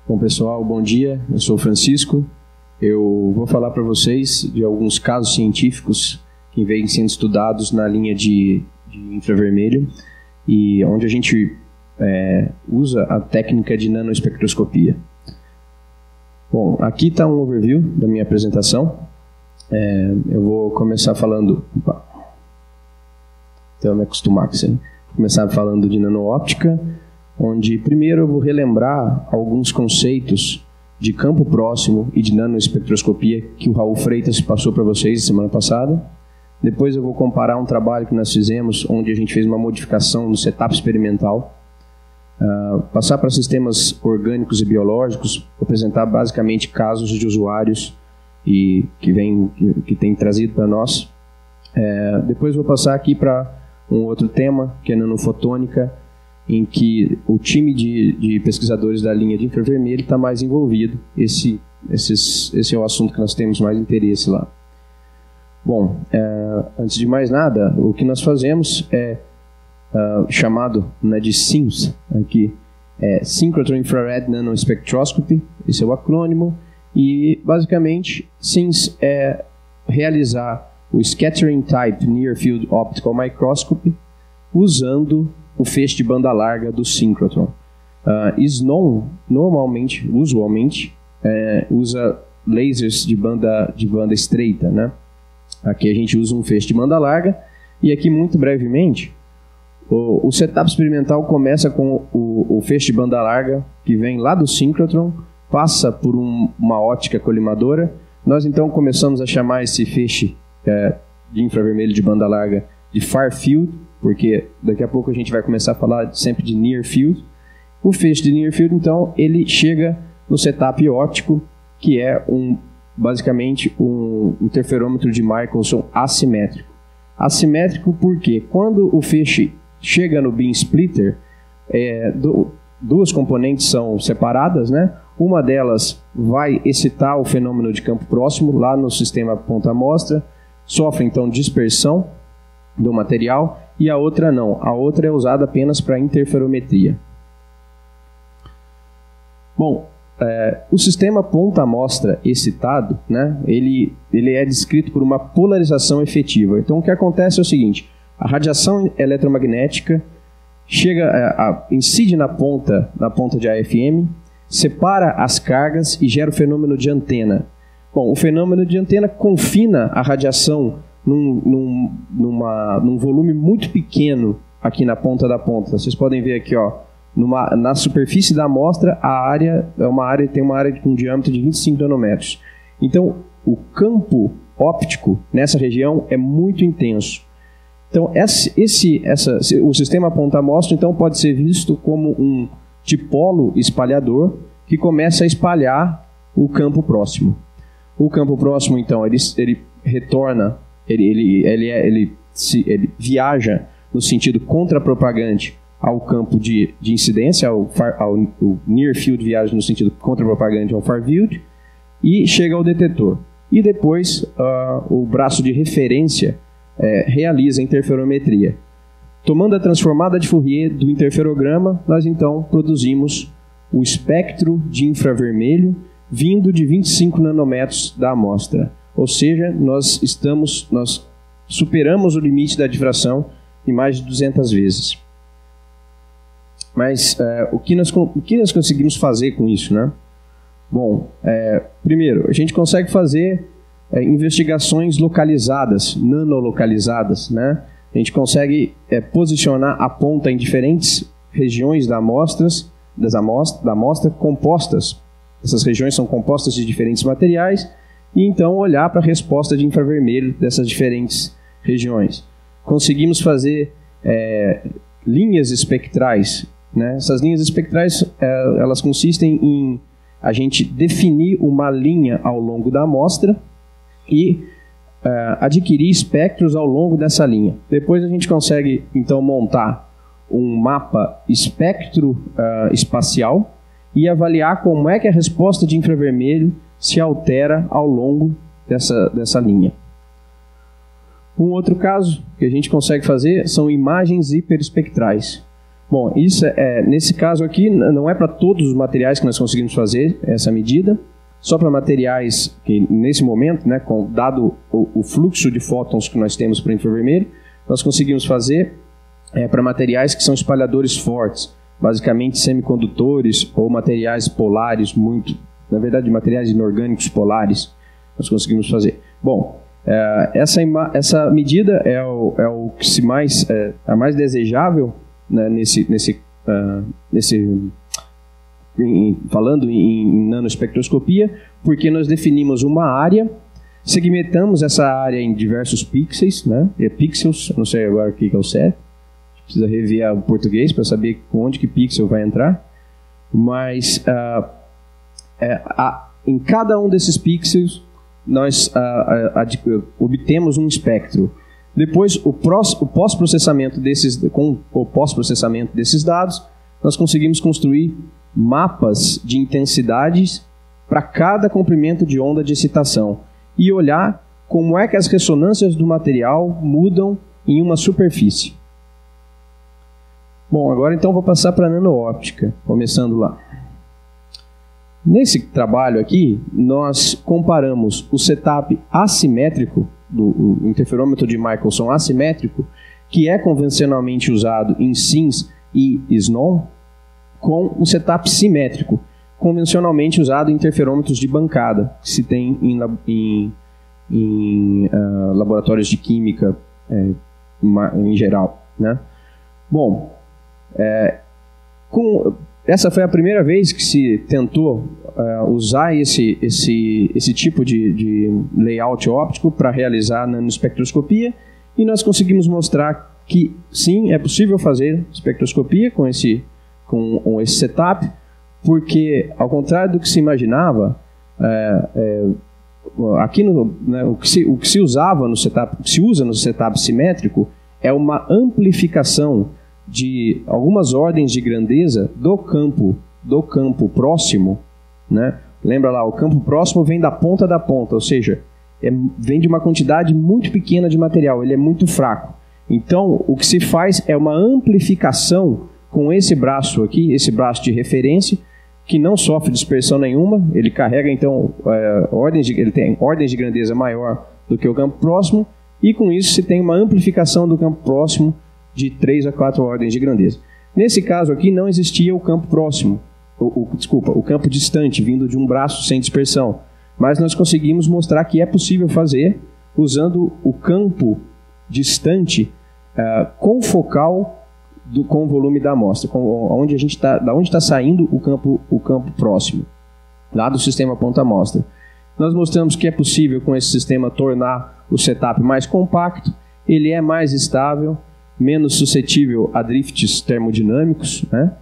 Bom, pessoal, bom dia. Eu sou o Francisco. Eu vou falar para vocês de alguns casos científicos que vêm sendo estudados na linha de infravermelho e onde a gente usa a técnica de nanoespectroscopia. Bom, aqui está um overview da minha apresentação. Eu vou começar falando... Então, me acostumar com isso aí. Vou começar falando de nanoóptica, onde primeiro eu vou relembrar alguns conceitos de campo próximo e de nanoespectroscopia que o Raul Freitas passou para vocês semana passada. Depois eu vou comparar um trabalho que nós fizemos, onde a gente fez uma modificação no setup experimental. Passar para sistemas orgânicos e biológicos, apresentar basicamente casos de usuários que tem trazido para nós. Depois vou passar aqui para um outro tema, que é nanofotônica, em que o time de pesquisadores da linha de infravermelho está mais envolvido. Esse é o assunto que nós temos mais interesse lá. Bom, antes de mais nada, o que nós fazemos é chamado de SINS, aqui, Synchrotron Infrared Nanospectroscopy, esse é o acrônimo, e basicamente SINS é realizar o Scattering Type Near Field Optical Microscopy usando o feixe de banda larga do síncrotron. SNON, usualmente, usa lasers de banda estreita, né? Aqui a gente usa um feixe de banda larga, e aqui, muito brevemente, o setup experimental começa com o feixe de banda larga, que vem lá do síncrotron, passa por uma ótica colimadora. Nós, então, começamos a chamar esse feixe de infravermelho de banda larga de Far Field, porque daqui a pouco a gente vai começar a falar sempre de Near Field. O feixe de Near Field, então, ele chega no setup óptico, que é basicamente um interferômetro de Michelson assimétrico. Assimétrico porque quando o feixe chega no beam splitter, duas componentes são separadas, né? Uma delas vai excitar o fenômeno de campo próximo lá no sistema ponta-amostra, sofre então dispersão do material, e a outra não. A outra é usada apenas para interferometria. Bom, o sistema ponta-amostra excitado, né, ele é descrito por uma polarização efetiva. Então, o que acontece é o seguinte: a radiação eletromagnética incide na ponta de AFM, separa as cargas e gera o fenômeno de antena. Bom, o fenômeno de antena confina a radiação num volume muito pequeno aqui na ponta da ponta. Vocês podem ver aqui, ó, na superfície da amostra, tem uma área com um diâmetro de 25 nanômetros. Então, o campo óptico nessa região é muito intenso. Então, o sistema ponta-amostra, então, pode ser visto como um dipolo espalhador que começa a espalhar o campo próximo. O campo próximo, então, ele retorna, ele viaja no sentido contrapropagante ao campo de incidência, o Near Field viaja no sentido contrapropagante ao Far Field, e chega ao detetor. E depois, o braço de referência realiza a interferometria. Tomando a transformada de Fourier do interferograma, nós então produzimos o espectro de infravermelho vindo de 25 nanômetros da amostra. Ou seja, nós superamos o limite da difração em mais de 200 vezes. Mas o que nós conseguimos fazer com isso, né? Bom, primeiro, a gente consegue fazer investigações localizadas, nanolocalizadas, né? A gente consegue posicionar a ponta em diferentes regiões da amostra compostas. Essas regiões são compostas de diferentes materiais, e então olhar para a resposta de infravermelho dessas diferentes regiões. Conseguimos fazer linhas espectrais, né? Essas linhas espectrais elas consistem em a gente definir uma linha ao longo da amostra e adquirir espectros ao longo dessa linha. Depois a gente consegue então montar um mapa espectro espacial e avaliar como é que a resposta de infravermelho se altera ao longo dessa linha. Um outro caso que a gente consegue fazer são imagens hiperespectrais. Bom, isso nesse caso aqui, não é para todos os materiais que nós conseguimos fazer essa medida, só para materiais que, nesse momento, né, dado o fluxo de fótons que nós temos para o infravermelho, nós conseguimos fazer para materiais que são espalhadores fortes, basicamente semicondutores ou materiais polares, na verdade, materiais inorgânicos polares, nós conseguimos fazer. Bom, essa medida é o que a mais desejável, né, falando em nanoespectroscopia, porque nós definimos uma área, segmentamos essa área em diversos pixels, né, pixels, não sei agora o que é o certo, precisa rever o português para saber onde que pixel vai entrar, mas em cada um desses pixels nós obtemos um espectro. Depois, com o pós-processamento desses dados, nós conseguimos construir mapas de intensidades para cada comprimento de onda de excitação e olhar como é que as ressonâncias do material mudam em uma superfície. Bom, agora então vou passar para a nanoóptica, começando lá. Nesse trabalho aqui, nós comparamos o setup assimétrico, do interferômetro de Michelson assimétrico, que é convencionalmente usado em SINS e SNON, com um setup simétrico, convencionalmente usado em interferômetros de bancada, que se tem em laboratórios de química em geral, né? Bom, essa foi a primeira vez que se tentou usar esse tipo de layout óptico para realizar nanoespectroscopia, e nós conseguimos mostrar que sim, é possível fazer espectroscopia com esse setup, porque, ao contrário do que se imaginava, aqui o que se usava no setup, o que se usa no setup simétrico é uma amplificação de algumas ordens de grandeza do campo próximo, né? Lembra lá, o campo próximo vem da ponta, ou seja, vem de uma quantidade muito pequena de material, ele é muito fraco. Então, o que se faz é uma amplificação com esse braço aqui, esse braço de referência, que não sofre dispersão nenhuma, ele carrega então ele tem ordens de grandeza maior do que o campo próximo, e com isso se tem uma amplificação do campo próximo de 3 a 4 ordens de grandeza. Nesse caso aqui não existia o campo próximo, o campo distante, vindo de um braço sem dispersão. Mas nós conseguimos mostrar que é possível fazer usando o campo distante confocal com o volume da amostra, da onde está saindo o campo próximo, lá do sistema ponta-amostra. Nós mostramos que é possível com esse sistema tornar o setup mais compacto, ele é mais estável, menos suscetível a drifts termodinâmicos, né?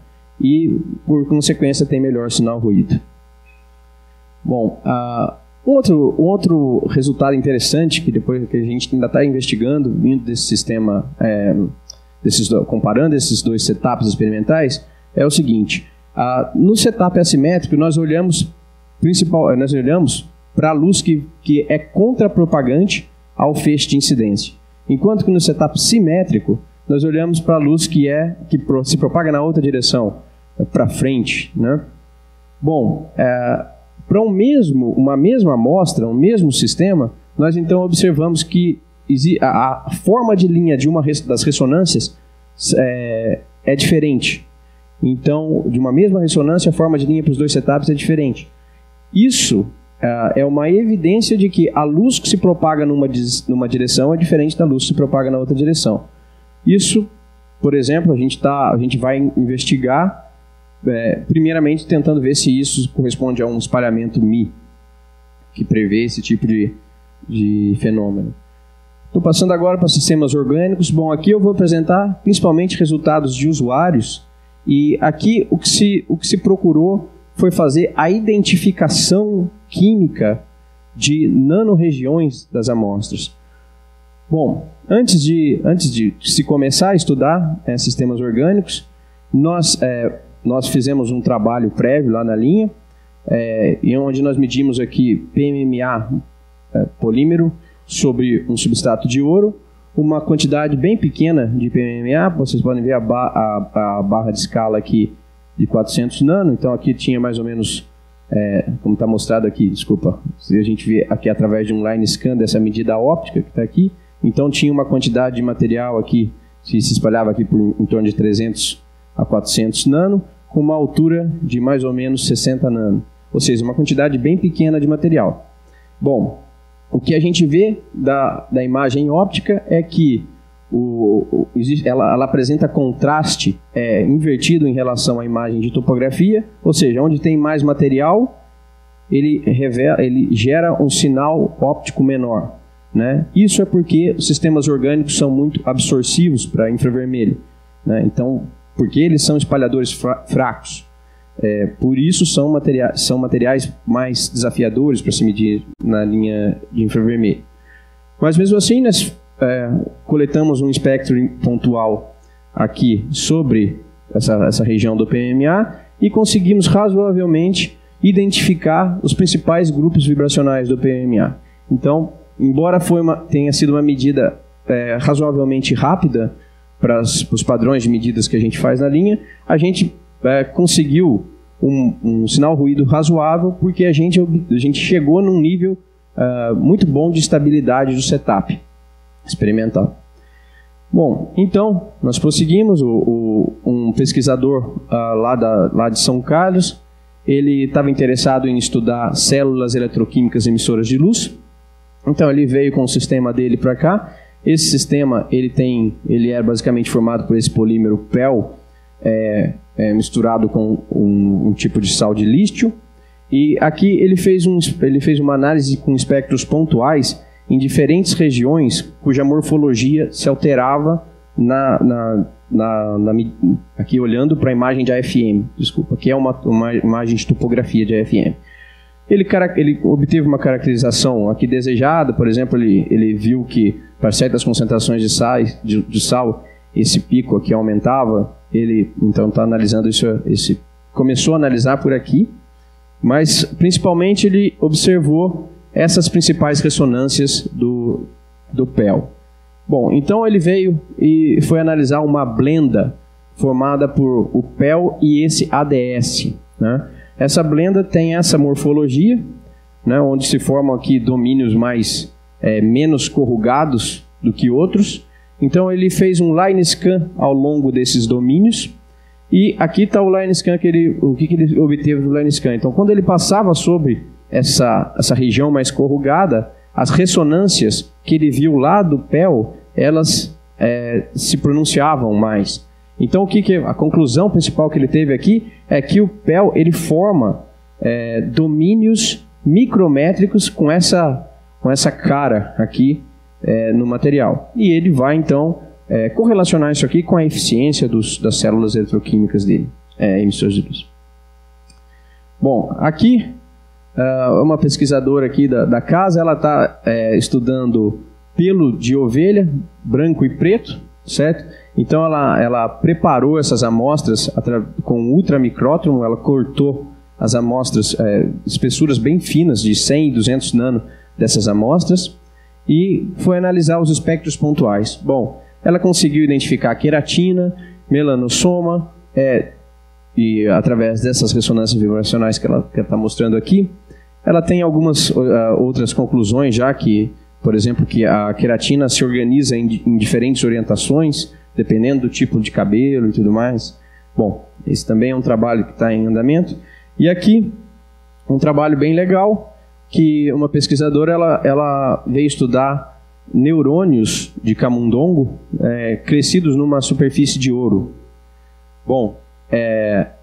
E, por consequência, tem melhor sinal-ruído. Bom, um outro resultado interessante, que depois que a gente ainda está investigando, vindo desse sistema, comparando esses dois setups experimentais, é o seguinte: no setup assimétrico, nós olhamos para a luz que é contrapropagante ao feixe de incidência. Enquanto que no setup simétrico, nós olhamos para a luz que se propaga na outra direção, para frente, né? Bom, para uma mesma amostra, um mesmo sistema, nós então observamos que a forma de linha de uma das ressonâncias é diferente. Então, de uma mesma ressonância, a forma de linha para os dois setups é diferente. Isso é uma evidência de que a luz que se propaga numa direção é diferente da luz que se propaga na outra direção. Isso, por exemplo, a gente vai investigar, primeiramente tentando ver se isso corresponde a um espalhamento μ, que prevê esse tipo de fenômeno. Estou passando agora para sistemas orgânicos. Bom, aqui eu vou apresentar principalmente resultados de usuários, e aqui o que se procurou foi fazer a identificação química de nanorregiões das amostras. Bom, antes de se começar a estudar sistemas orgânicos, nós fizemos um trabalho prévio lá na linha, e onde nós medimos aqui PMMA polímero sobre um substrato de ouro, uma quantidade bem pequena de PMMA. Vocês podem ver a barra de escala aqui de 400 nano. Então aqui tinha mais ou menos, como está mostrado aqui, desculpa, se a gente vê aqui através de um line scan dessa medida óptica que está aqui. Então tinha uma quantidade de material aqui, que se espalhava aqui por em torno de 300 a 400 nano, com uma altura de mais ou menos 60 nano. Ou seja, uma quantidade bem pequena de material. Bom, o que a gente vê da imagem óptica é que ela apresenta contraste invertido em relação à imagem de topografia, ou seja, onde tem mais material, ele gera um sinal óptico menor, né? Isso é porque os sistemas orgânicos são muito absorcivos para infravermelho, né? Então, porque eles são espalhadores fracos. Por isso são materiais mais desafiadores para se medir na linha de infravermelho. Mas mesmo assim, nós coletamos um espectro pontual aqui sobre essa região do PMMA e conseguimos razoavelmente identificar os principais grupos vibracionais do PMMA. Então, embora tenha sido uma medida razoavelmente rápida para os padrões de medidas que a gente faz na linha, a gente conseguiu um sinal ruído razoável, porque a gente chegou num nível muito bom de estabilidade do setup experimental. Bom, então, nós prosseguimos. Um pesquisador lá de São Carlos, ele estava interessado em estudar células eletroquímicas emissoras de luz. Então, ele veio com o sistema dele para cá. Esse sistema, ele é basicamente formado por esse polímero PEL, misturado com um tipo de sal de lístio. E aqui ele fez uma análise com espectros pontuais em diferentes regiões cuja morfologia se alterava aqui olhando para a imagem de AFM, desculpa, que é uma imagem de topografia de AFM. Ele obteve uma caracterização aqui desejada. Por exemplo, ele viu que para certas concentrações de sal, esse pico aqui aumentava. Ele então está analisando isso, começou a analisar por aqui, mas principalmente ele observou essas principais ressonâncias do PEL. Bom, então ele veio e foi analisar uma blenda formada por o PEL e esse ADS, né? Essa blenda tem essa morfologia, né, onde se formam aqui domínios menos corrugados do que outros. Então ele fez um line scan ao longo desses domínios, e aqui está o line scan o que ele obteve do line scan. Então, quando ele passava sobre essa região mais corrugada, as ressonâncias que ele viu lá do PEL, elas se pronunciavam mais. Então, a conclusão principal que ele teve aqui é que o PEL ele forma domínios micrométricos com essa cara aqui no material. E ele vai, então, correlacionar isso aqui com a eficiência das células eletroquímicas dele, emissoras de luz. Bom, aqui, uma pesquisadora aqui da casa, ela está estudando pelo de ovelha, branco e preto, certo? Então ela preparou essas amostras com ultramicrótomo. Ela cortou as amostras, espessuras bem finas, de 100 e 200 nano dessas amostras, e foi analisar os espectros pontuais. Bom, ela conseguiu identificar queratina, melanossoma, e através dessas ressonâncias vibracionais que ela está mostrando aqui, ela tem algumas outras conclusões já, por exemplo, que a queratina se organiza em diferentes orientações, dependendo do tipo de cabelo e tudo mais. Bom, esse também é um trabalho que está em andamento. E aqui, um trabalho bem legal, que uma pesquisadora ela veio estudar neurônios de camundongo crescidos numa superfície de ouro. Bom,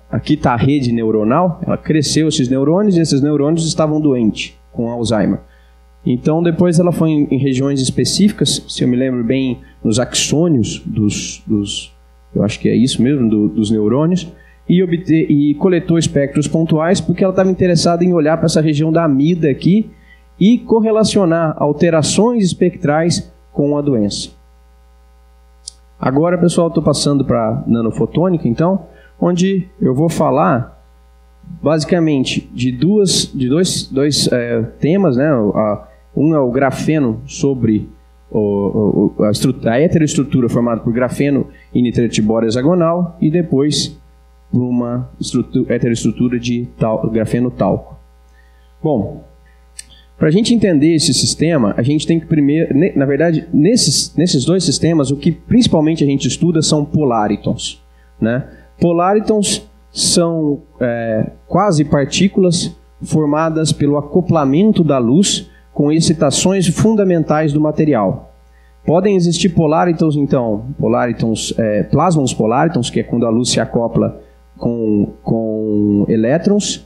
aqui está a rede neuronal. Ela cresceu esses neurônios, e esses neurônios estavam doentes, com Alzheimer. Então, depois ela foi em regiões específicas, se eu me lembro bem, nos axônios eu acho que é isso mesmo, dos neurônios, e coletou espectros pontuais, porque ela estava interessada em olhar para essa região da amida aqui e correlacionar alterações espectrais com a doença. Agora, pessoal, estou passando para nanofotônica, então, onde eu vou falar basicamente de dois temas, né? Um é o grafeno sobre a heteroestrutura formada por grafeno e nitreto de boro hexagonal e depois por uma heteroestrutura de grafeno talco. Bom, para a gente entender esse sistema, a gente tem que primeiro, na verdade, nesses dois sistemas, o que principalmente a gente estuda são polaritons, né? Polaritons são quase partículas formadas pelo acoplamento da luz com excitações fundamentais do material. Podem existir polaritons, então, plasmons polaritons, que é quando a luz se acopla com elétrons.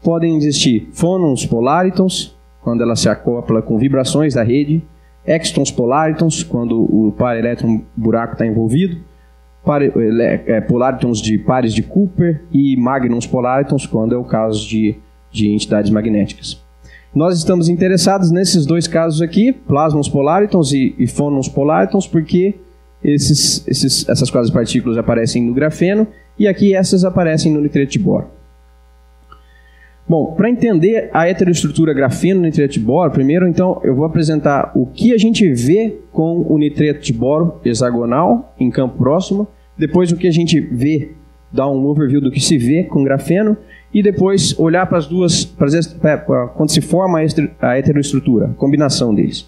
Podem existir fônons polaritons, quando ela se acopla com vibrações da rede. Extons polaritons, quando o par elétron-buraco está envolvido. Polaritons de pares de Cooper e magnons polaritons, quando é o caso de entidades magnéticas. Nós estamos interessados nesses dois casos aqui, plasmons polaritons e fônons polaritons, porque essas quase partículas aparecem no grafeno e aqui essas aparecem no nitreto de boro. Bom, para entender a heteroestrutura grafeno-nitreto de boro, primeiro então eu vou apresentar o que a gente vê com o nitreto de boro hexagonal em campo próximo, depois o que a gente vê, dar um overview do que se vê com grafeno, e depois olhar para as duas, quando se forma a heteroestrutura, a combinação deles.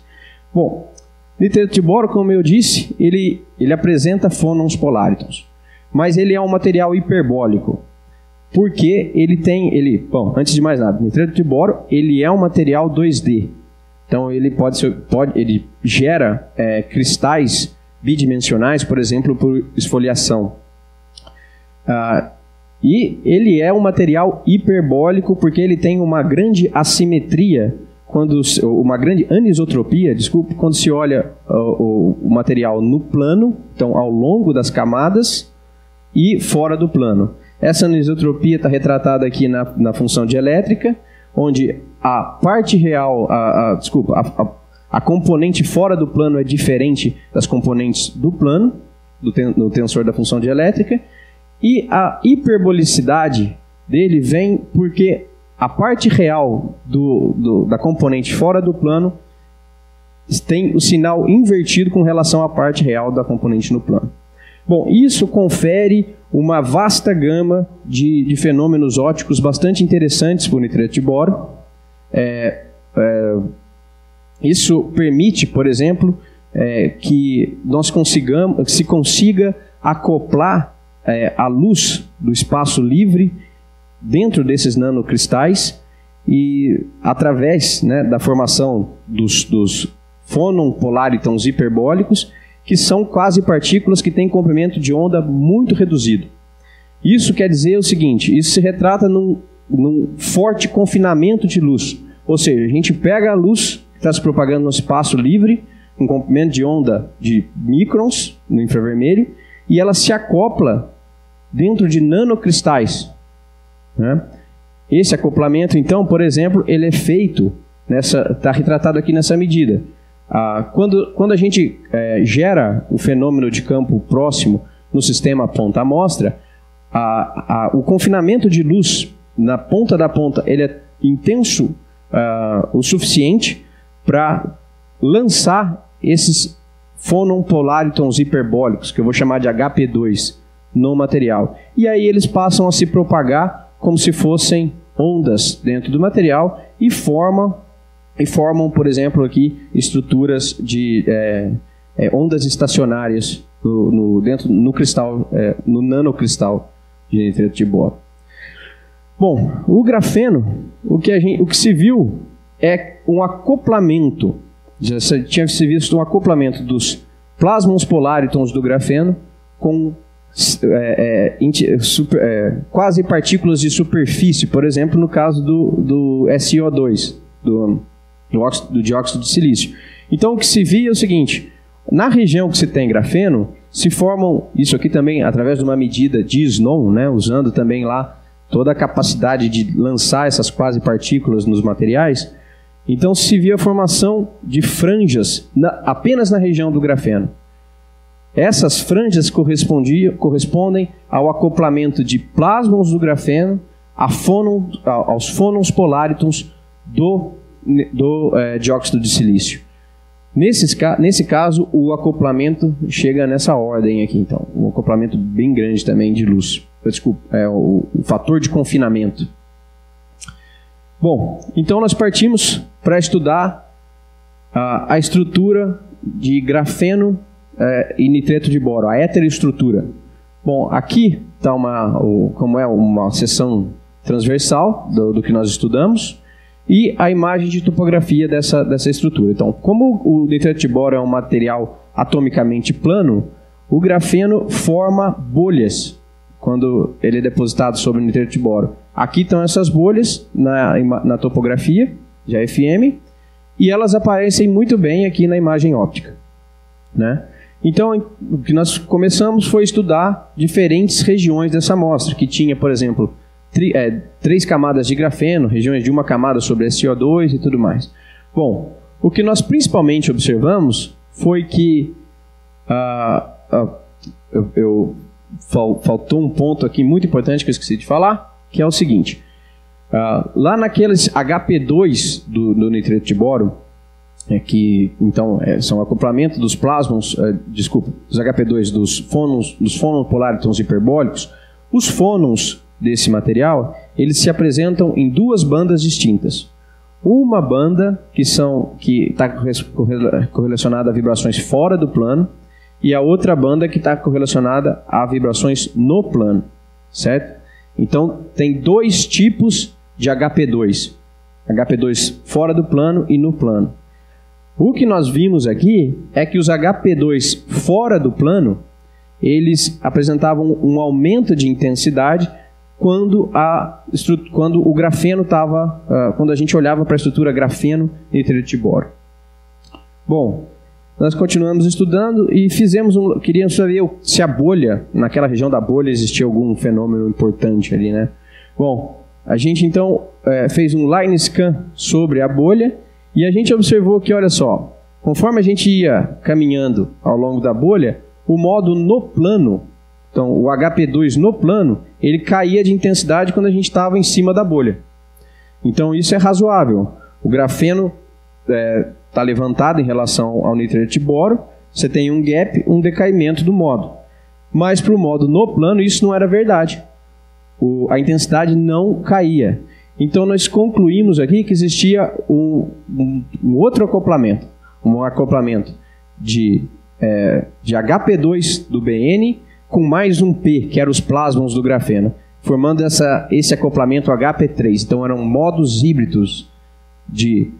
Bom, nitreto de boro, como eu disse, ele apresenta fônons polaritons, mas ele é um material hiperbólico, porque bom, antes de mais nada, nitreto de boro, ele é um material 2D, então ele ele gera cristais bidimensionais, por exemplo, por esfoliação. E ele é um material hiperbólico porque ele tem uma grande assimetria, uma grande anisotropia, quando se olha o material no plano, então ao longo das camadas e fora do plano. Essa anisotropia está retratada aqui na função dielétrica, onde a parte real, a componente fora do plano é diferente das componentes do plano, do tensor da função dielétrica. E a hiperbolicidade dele vem porque a parte real da componente fora do plano tem o sinal invertido com relação à parte real da componente no plano. Bom, isso confere uma vasta gama de fenômenos ópticos bastante interessantes para o nitreto de boro. Isso permite, por exemplo, que se consiga acoplar a luz do espaço livre dentro desses nanocristais e através da formação dos fônon polaritons hiperbólicos, que são quase partículas que têm comprimento de onda muito reduzido. Isso quer dizer o seguinte, isso se retrata num forte confinamento de luz, ou seja, a gente pega a luz que está se propagando no espaço livre, com comprimento de onda de microns no infravermelho, e ela se acopla dentro de nanocristais, né? Esse acoplamento, então, por exemplo, ele é feito, está retratado aqui nessa medida. Quando a gente gera o fenômeno de campo próximo no sistema ponta-amostra, o confinamento de luz na ponta da ponta ele é intenso o suficiente para lançar esses fônon polaritons hiperbólicos, que eu vou chamar de HP2, no material. E aí eles passam a se propagar como se fossem ondas dentro do material e formam, por exemplo, aqui estruturas de ondas estacionárias no cristal, no nanocristal de nitreto de boro. Bom, o grafeno, o que se viu é um acoplamento, já tinha se visto um acoplamento dos plasmons polaritons do grafeno com quase partículas de superfície, por exemplo, no caso do SiO2, do dióxido de silício. Então, o que se via é o seguinte, na região que se tem grafeno, se formam, isso aqui também através de uma medida de Snon, né, usando também lá toda a capacidade de lançar essas quase partículas nos materiais, então se via a formação de franjas apenas na região do grafeno. Essas franjas correspondem ao acoplamento de plasmons do grafeno aos fônons polaritons do dióxido de silício. Nesse caso, o acoplamento chega nessa ordem aqui, então. Um acoplamento bem grande também de luz. Desculpa, é o fator de confinamento. Bom, então nós partimos para estudar a estrutura de grafeno e nitreto de boro, a heteroestrutura. Bom, aqui está como é uma seção transversal do que nós estudamos e a imagem de topografia dessa estrutura. Então, como o nitreto de boro é um material atomicamente plano, o grafeno forma bolhas quando ele é depositado sobre o nitreto de boro. Aqui estão essas bolhas na topografia de AFM e elas aparecem muito bem aqui na imagem óptica, né? Então, o que nós começamos foi estudar diferentes regiões dessa amostra, que tinha, por exemplo, 3 camadas de grafeno, regiões de uma camada sobre SiO2 e tudo mais. Bom, o que nós principalmente observamos foi que faltou um ponto aqui muito importante que eu esqueci de falar, que é o seguinte. Lá naqueles HP2 do nitreto de boro, que então são acoplamento dos plasmons, dos HP2 dos fônons polaritons hiperbólicos. Os fônons desse material, eles se apresentam em 2 bandas distintas. Uma banda que está correlacionada a vibrações fora do plano e a outra banda que está correlacionada a vibrações no plano, certo? Então, tem 2 tipos de HP2. HP2 fora do plano e no plano. O que nós vimos aqui é que os HP2 fora do plano, eles apresentavam um aumento de intensidade quando o grafeno estava, quando a gente olhava para a estrutura grafeno e nitreto de boro. Bom, nós continuamos estudando e queríamos saber se a bolha, naquela região da bolha existia algum fenômeno importante ali, né? Bom, a gente então fez um line scan sobre a bolha e a gente observou que, olha só, conforme a gente ia caminhando ao longo da bolha, o modo no plano, então o HP2 no plano, ele caía de intensidade quando a gente estava em cima da bolha. Então isso é razoável. O grafeno está levantado em relação ao nitreto de boro, você tem um gap, um decaimento do modo. Mas para o modo no plano isso não era verdade. A intensidade não caía. Então nós concluímos aqui que existia um outro acoplamento, um acoplamento de HP2 do BN com mais um P, que eram os plasmons do grafeno, formando esse acoplamento HP3. Então eram modos híbridos de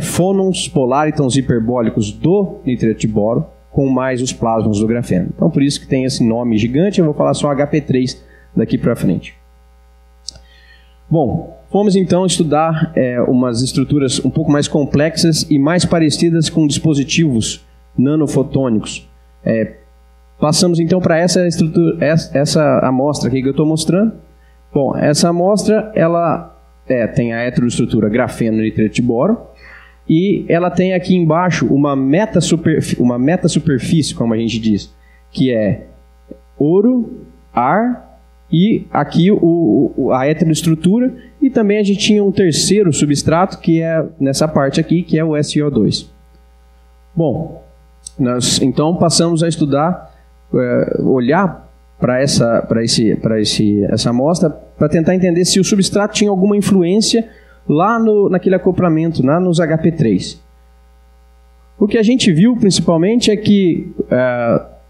fônons polaritons hiperbólicos do nitreto de boro com mais os plasmons do grafeno. Então por isso que tem esse nome gigante, eu vou falar só HP3 daqui para frente. Bom, fomos então estudar umas estruturas um pouco mais complexas e mais parecidas com dispositivos nanofotônicos. Passamos então para essa amostra aqui que eu estou mostrando. Bom, essa amostra ela tem a heteroestrutura grafeno e nitreto de boro e ela tem aqui embaixo uma metasuperfície, como a gente diz, que é ouro, ar e aqui a heteroestrutura, e também a gente tinha um terceiro substrato que é nessa parte aqui, que é o SiO2. Bom, nós então passamos a estudar, olhar para essa amostra para tentar entender se o substrato tinha alguma influência lá naquele acoplamento, lá nos HP3. O que a gente viu principalmente é que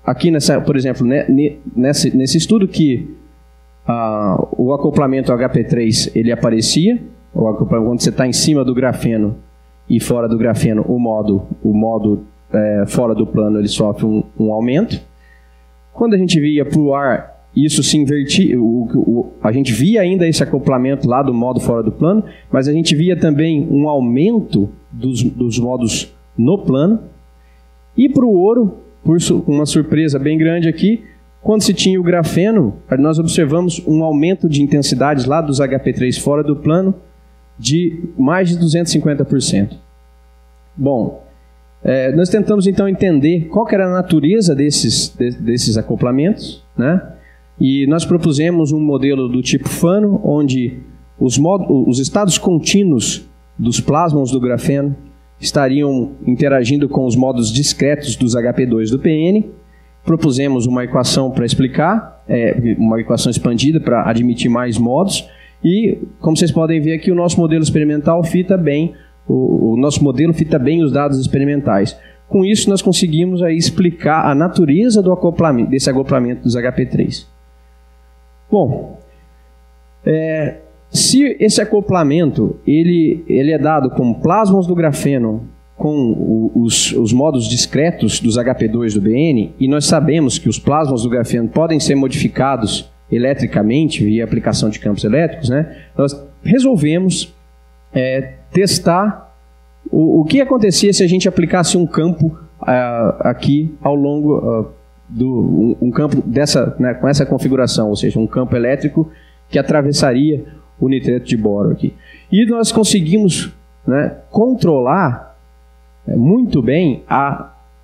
aqui por exemplo, nesse estudo que o acoplamento HP3 ele aparecia, quando você está em cima do grafeno e fora do grafeno, o modo fora do plano ele sofre um aumento. Quando a gente via para o ar, isso se invertia, a gente via ainda esse acoplamento lá do modo fora do plano, mas a gente via também um aumento dos modos no plano. E para o ouro, por uma surpresa bem grande aqui, quando se tinha o grafeno, nós observamos um aumento de intensidade lá dos HP3 fora do plano de mais de 250%. Bom, nós tentamos então entender qual que era a natureza desses acoplamentos, né? E nós propusemos um modelo do tipo Fano, onde os estados contínuos dos plasmons do grafeno estariam interagindo com os modos discretos dos HP2 do PN. Propusemos uma equação para explicar, uma equação expandida para admitir mais modos. E, como vocês podem ver aqui, o nosso modelo experimental fita bem, o nosso modelo fita bem os dados experimentais. Com isso, nós conseguimos aí explicar a natureza do acoplamento, desse acoplamento dos HP3. Bom, se esse acoplamento ele é dado com plasmons do grafeno com os modos discretos dos HP2 do BN, e nós sabemos que os plasmons do grafeno podem ser modificados eletricamente via aplicação de campos elétricos, né? Nós resolvemos testar o que acontecia se a gente aplicasse um campo aqui ao longo um campo dessa, né, com essa configuração, ou seja, um campo elétrico que atravessaria o nitreto de boro aqui. E nós conseguimos, né, controlar muito bem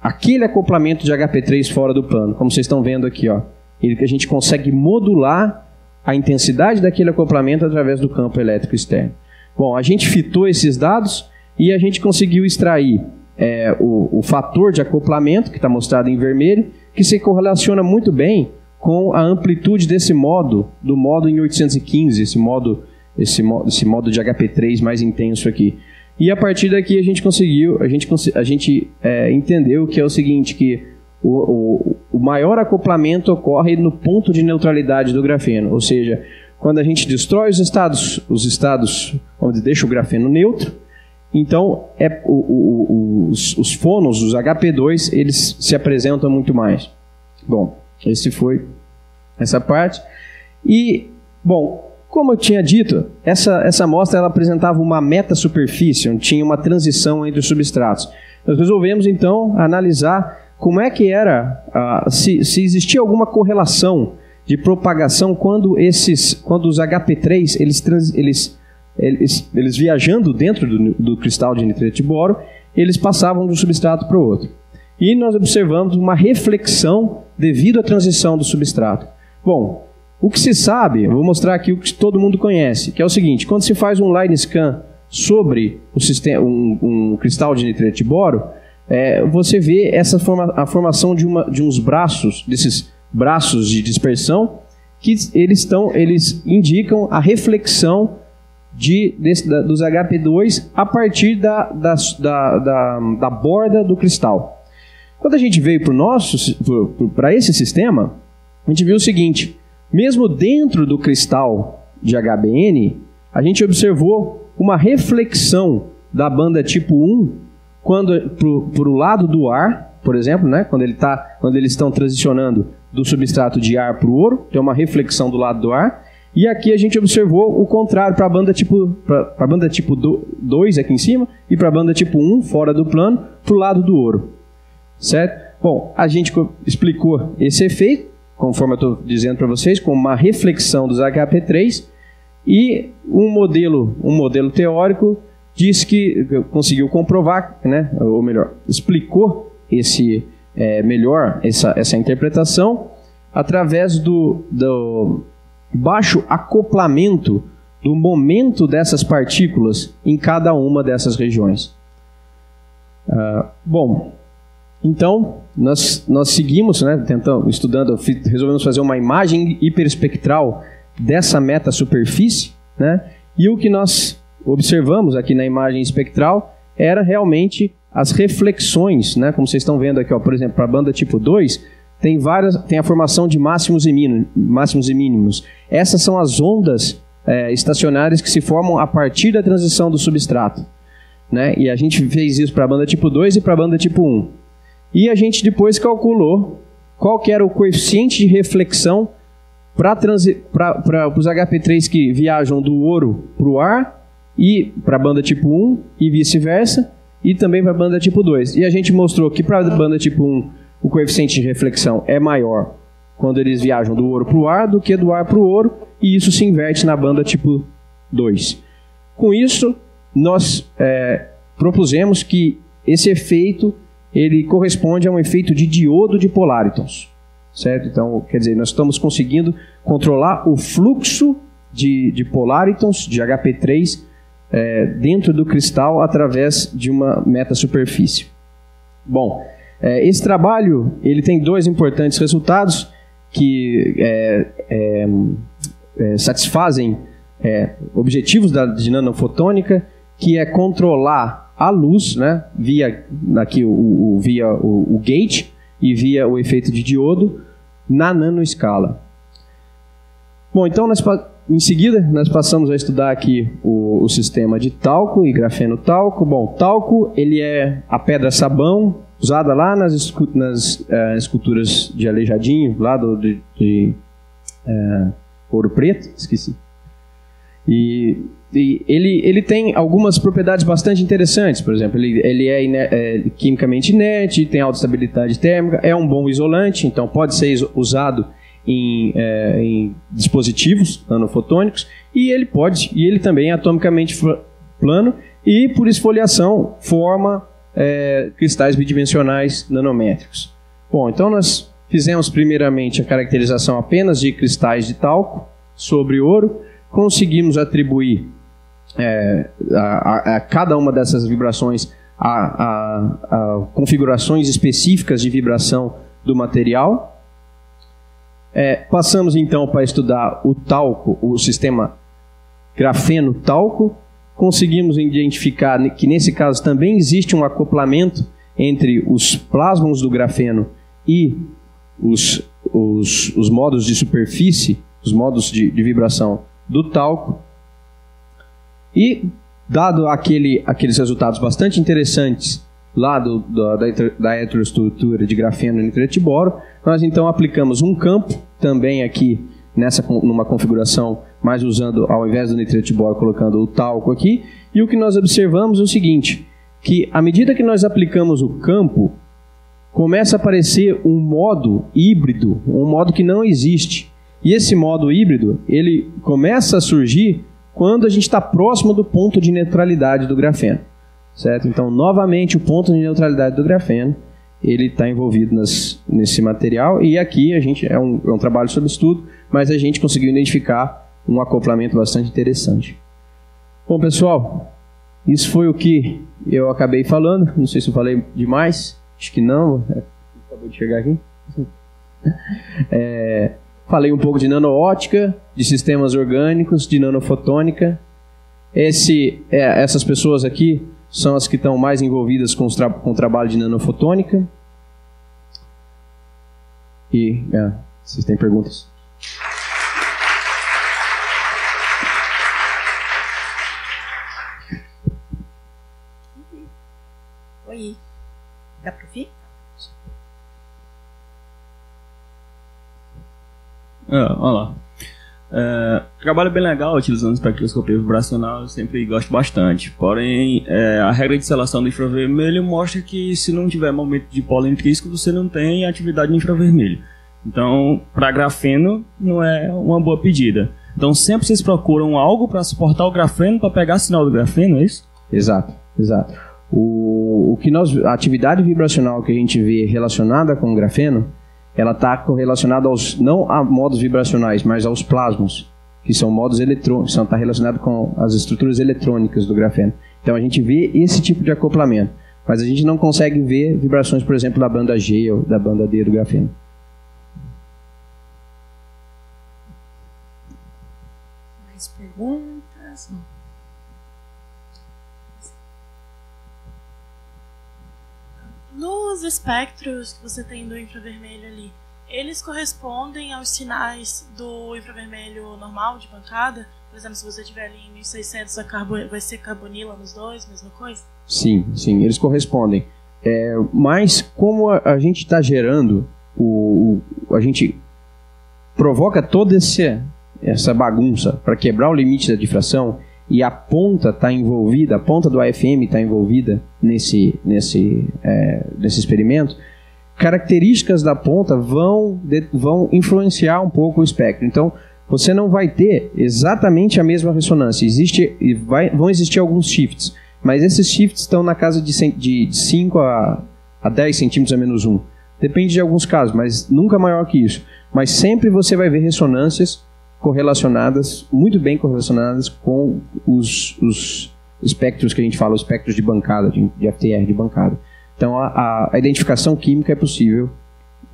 aquele acoplamento de HP3 fora do plano, como vocês estão vendo aqui, ó. A gente consegue modular a intensidade daquele acoplamento através do campo elétrico externo. Bom, a gente fitou esses dados e a gente conseguiu extrair o fator de acoplamento, que está mostrado em vermelho, que se correlaciona muito bem com a amplitude desse modo, do modo em 815, esse modo de HP3 mais intenso aqui. E a partir daqui a gente entendeu que é o seguinte, que o maior acoplamento ocorre no ponto de neutralidade do grafeno, ou seja, quando a gente destrói os estados onde deixa o grafeno neutro, então os fônons, os HP2, eles se apresentam muito mais. Bom, essa parte. E, bom, como eu tinha dito, essa amostra ela apresentava uma metasuperfície, onde tinha uma transição entre os substratos. Nós resolvemos, então, analisar como é que era, se existia alguma correlação de propagação quando os HP3, eles viajando dentro do cristal de nitreto de boro, eles passavam de um substrato para o outro. E nós observamos uma reflexão devido à transição do substrato. Bom, o que se sabe, eu vou mostrar aqui o que todo mundo conhece, que é o seguinte: quando se faz um line scan sobre um cristal de nitreto de boro, você vê a formação de uns braços, desses braços de dispersão, que eles indicam a reflexão dos HP2 a partir da borda do cristal. Quando a gente veio para esse sistema, a gente viu o seguinte: mesmo dentro do cristal de HBN, a gente observou uma reflexão da banda tipo 1 para o lado do ar, por exemplo, né? Quando eles estão transicionando do substrato de ar para o ouro, tem uma reflexão do lado do ar. E aqui a gente observou o contrário para a banda tipo 2 aqui em cima e para a banda tipo 1 fora do plano, para o lado do ouro. Certo? Bom, a gente explicou esse efeito, conforme eu estou dizendo para vocês, como uma reflexão dos HP3, e um modelo teórico disse que conseguiu comprovar, né, ou melhor, explicou melhor essa interpretação através do baixo acoplamento do momento dessas partículas em cada uma dessas regiões. Bom, então nós seguimos, né, resolvemos fazer uma imagem hiperespectral dessa metasuperfície, né, e o que nós observamos aqui na imagem espectral era realmente as reflexões, né, como vocês estão vendo aqui, ó, por exemplo, para a banda tipo 2, tem a formação de máximos e mínimos. Essas são as ondas estacionárias que se formam a partir da transição do substrato, né? E a gente fez isso para a banda tipo 2 e para a banda tipo 1. E a gente depois calculou qual que era o coeficiente de reflexão para os HP3 que viajam do ouro para o ar e para a banda tipo 1 e vice-versa, e também para a banda tipo 2. E a gente mostrou que para a banda tipo 1 o coeficiente de reflexão é maior quando eles viajam do ouro para o ar do que do ar para o ouro, e isso se inverte na banda tipo 2. Com isso, nós propusemos que esse efeito ele corresponde a um efeito de diodo de polaritons, certo? Então, quer dizer, nós estamos conseguindo controlar o fluxo de polaritons, de HP3, dentro do cristal através de uma metasuperfície. Bom, esse trabalho ele tem dois importantes resultados que satisfazem objetivos de nanofotônica, que é controlar a luz, né, via o gate e via o efeito de diodo na nanoescala. Bom, então em seguida nós passamos a estudar aqui o sistema de talco e grafeno-talco. Bom, talco ele é a pedra-sabão usada lá nas esculturas de Aleijadinho, lá de Ouro Preto, esqueci. E ele tem algumas propriedades bastante interessantes. Por exemplo, ele é quimicamente inerte, tem alta estabilidade térmica, é um bom isolante, então pode ser usado em dispositivos nanofotônicos, e ele também é atomicamente plano e, por esfoliação, forma cristais bidimensionais nanométricos. Bom, então nós fizemos primeiramente a caracterização apenas de cristais de talco sobre ouro, conseguimos atribuir a cada uma dessas vibrações a configurações específicas de vibração do material. Passamos então para estudar o talco, o sistema grafeno-talco. Conseguimos identificar que nesse caso também existe um acoplamento entre os plasmons do grafeno e os modos de superfície, os modos de vibração do talco. E, dado aqueles resultados bastante interessantes lá da heteroestrutura de grafeno e nitrete de boro, nós então aplicamos um campo também aqui numa configuração, mais usando, ao invés do nitrete de boro, colocando o talco aqui. E o que nós observamos é o seguinte, que à medida que nós aplicamos o campo, começa a aparecer um modo híbrido, um modo que não existe. E esse modo híbrido, ele começa a surgir quando a gente está próximo do ponto de neutralidade do grafeno, certo? Então, novamente, o ponto de neutralidade do grafeno, ele está envolvido nesse material, e aqui a gente é um trabalho sobre estudo, mas a gente conseguiu identificar um acoplamento bastante interessante. Bom, pessoal, isso foi o que eu acabei falando. Não sei se eu falei demais, acho que não, acabou de chegar aqui. Falei um pouco de nanoótica, de sistemas orgânicos, de nanofotônica. Essas pessoas aqui são as que estão mais envolvidas com o trabalho de nanofotônica. E vocês têm perguntas? Oi, dá para ouvir? Olá. Trabalho bem legal utilizando espectroscopia vibracional, eu sempre gosto bastante. Porém, a regra de seleção do infravermelho mostra que se não tiver momento de polo intrínseco, você não tem atividade no infravermelho. Então, para grafeno, não é uma boa pedida. Então, sempre vocês procuram algo para suportar o grafeno, para pegar sinal do grafeno, é isso? Exato. A atividade vibracional que a gente vê relacionada com o grafeno, ela está correlacionada não a modos vibracionais, mas aos plasmons, que são modos eletrônicos, está relacionado com as estruturas eletrônicas do grafeno. Então a gente vê esse tipo de acoplamento, mas a gente não consegue ver vibrações, por exemplo, da banda G ou da banda D do grafeno. Mais perguntas? Não. Nos espectros que você tem do infravermelho ali, eles correspondem aos sinais do infravermelho normal de bancada? Por exemplo, se você tiver ali em 1600, vai ser carbonila nos dois, mesma coisa? Sim, eles correspondem. Mas como a gente está gerando, a gente provoca toda essa bagunça para quebrar o limite da difração, e a ponta está envolvida, a ponta do AFM está envolvida nesse experimento, características da ponta vão influenciar um pouco o espectro. Então, você não vai ter exatamente a mesma ressonância. Vão existir alguns shifts, mas esses shifts estão na casa de 5 a 10 centímetros a menos 1. Depende de alguns casos, mas nunca maior que isso. Mas sempre você vai ver ressonâncias correlacionadas, muito bem correlacionadas com os espectros que a gente fala, os espectros de bancada, de FTR de bancada. Então a identificação química é possível,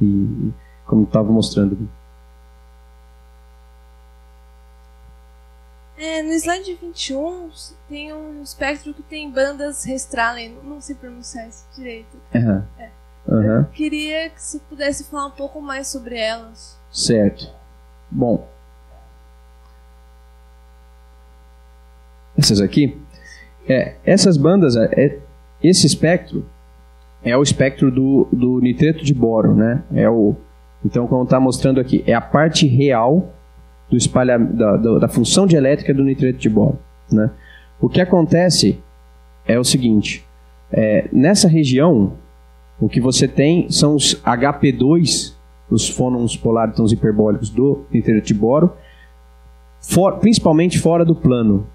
e como estava mostrando. No slide 21 tem um espectro que tem bandas Reststrahlen, não sei pronunciar isso direito. Eu queria que você pudesse falar um pouco mais sobre elas. Certo. Bom, essas aqui, essas bandas, esse espectro é o espectro do nitreto de boro, né? Então, como está mostrando aqui, é a parte real da função dielétrica do nitreto de boro, né? O que acontece é o seguinte, nessa região, o que você tem são os HP2, os fônons polárítons hiperbólicos do nitreto de boro, principalmente fora do plano.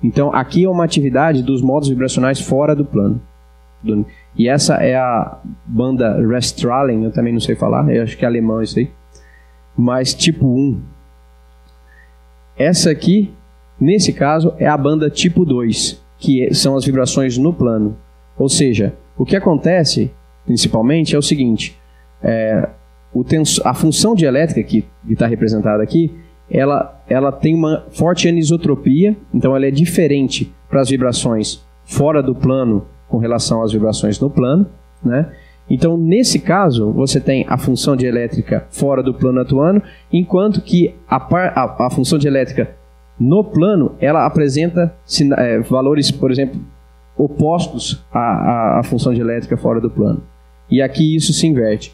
Então, aqui é uma atividade dos modos vibracionais fora do plano. E essa é a banda Reststrahlen, eu também não sei falar, eu acho que é alemão isso aí. Mas tipo 1. Essa aqui, nesse caso, é a banda tipo 2, que são as vibrações no plano. Ou seja, o que acontece, principalmente, é o seguinte, a função dielétrica que está representada aqui, ela tem uma forte anisotropia, então ela é diferente para as vibrações fora do plano com relação às vibrações no plano, né? Então, nesse caso, você tem a função dielétrica fora do plano atuando, enquanto que a função dielétrica no plano, ela apresenta valores, por exemplo, opostos à função dielétrica fora do plano. E aqui isso se inverte.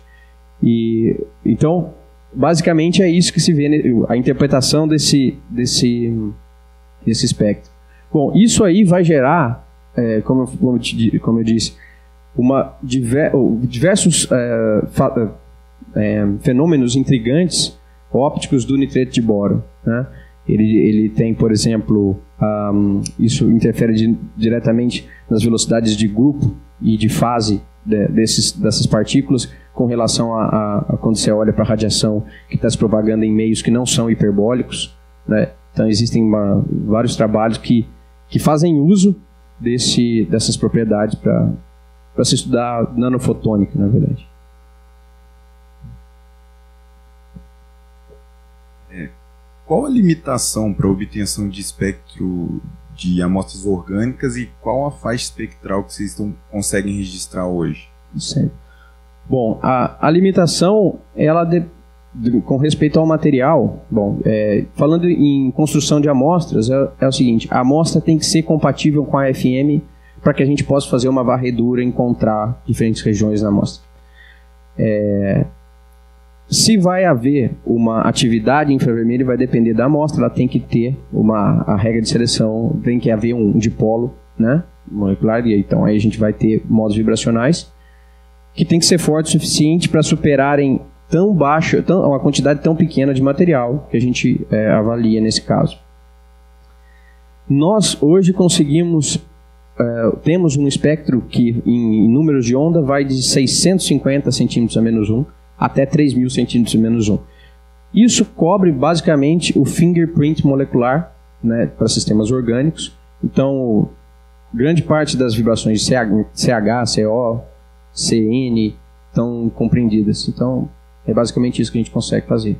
Então, basicamente é isso que se vê, a interpretação desse espectro. Bom, isso aí vai gerar, como eu disse, diversos fenômenos intrigantes ópticos do nitreto de boro, né? Ele tem, por exemplo, isso interfere diretamente nas velocidades de grupo e de fase dessas partículas com relação a quando você olha para a radiação que está se propagando em meios que não são hiperbólicos, né? Então existem vários trabalhos que fazem uso dessas propriedades para se estudar nanofotônica, na verdade. Qual a limitação para a obtenção de espectro de amostras orgânicas e qual a faixa espectral que vocês conseguem registrar hoje? Certo. Bom, a limitação, ela com respeito ao material, falando em construção de amostras, é o seguinte, a amostra tem que ser compatível com a FM para que a gente possa fazer uma varredura e encontrar diferentes regiões na amostra. Se vai haver uma atividade infravermelha, vai depender da amostra, ela tem que ter a regra de seleção, tem que haver um dipolo, né, molecular, e então aí a gente vai ter modos vibracionais que tem que ser forte o suficiente para superarem uma quantidade tão pequena de material que a gente avalia nesse caso. Nós hoje temos um espectro que em números de onda vai de 650 centímetros a menos 1 até 3.000 centímetros a menos 1. Isso cobre basicamente o fingerprint molecular, né, para sistemas orgânicos. Então, grande parte das vibrações de CH, CO, CN estão compreendidas. Então, é basicamente isso que a gente consegue fazer.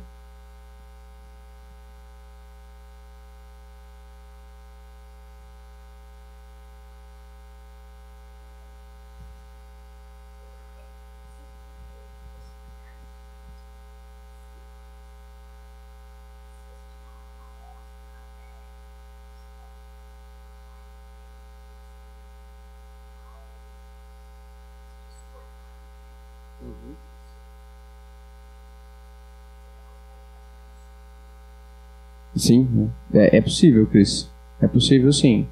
Sim, é possível, Cris. É possível, sim.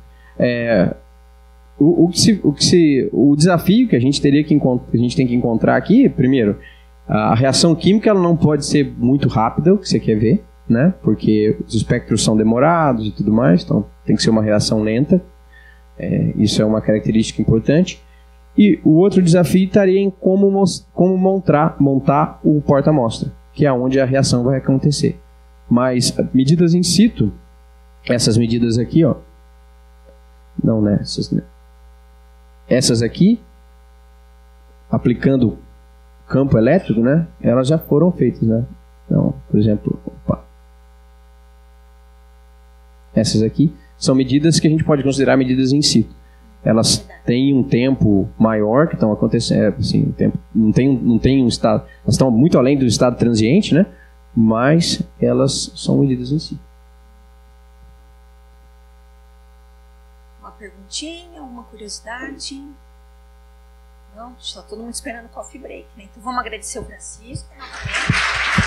O desafio que a gente tem que encontrar aqui, primeiro, a reação química ela não pode ser muito rápida, o que você quer ver, né? Porque os espectros são demorados e tudo mais, então tem que ser uma reação lenta. Isso é uma característica importante. E o outro desafio estaria em como montar o porta-amostra, que é onde a reação vai acontecer. Mas medidas in situ, essas medidas aqui, Não nessas, né? Essas aqui, aplicando campo elétrico, né? Elas já foram feitas, né? Então, por exemplo, essas aqui são medidas que a gente pode considerar medidas in situ. Elas têm um tempo maior que estão acontecendo, assim, não tem um estado, elas estão muito além do estado transiente, né? Mas elas são medidas in situ. Uma perguntinha, alguma curiosidade? Não? Está todo mundo esperando o coffee break, né? Então vamos agradecer o Francisco novamente.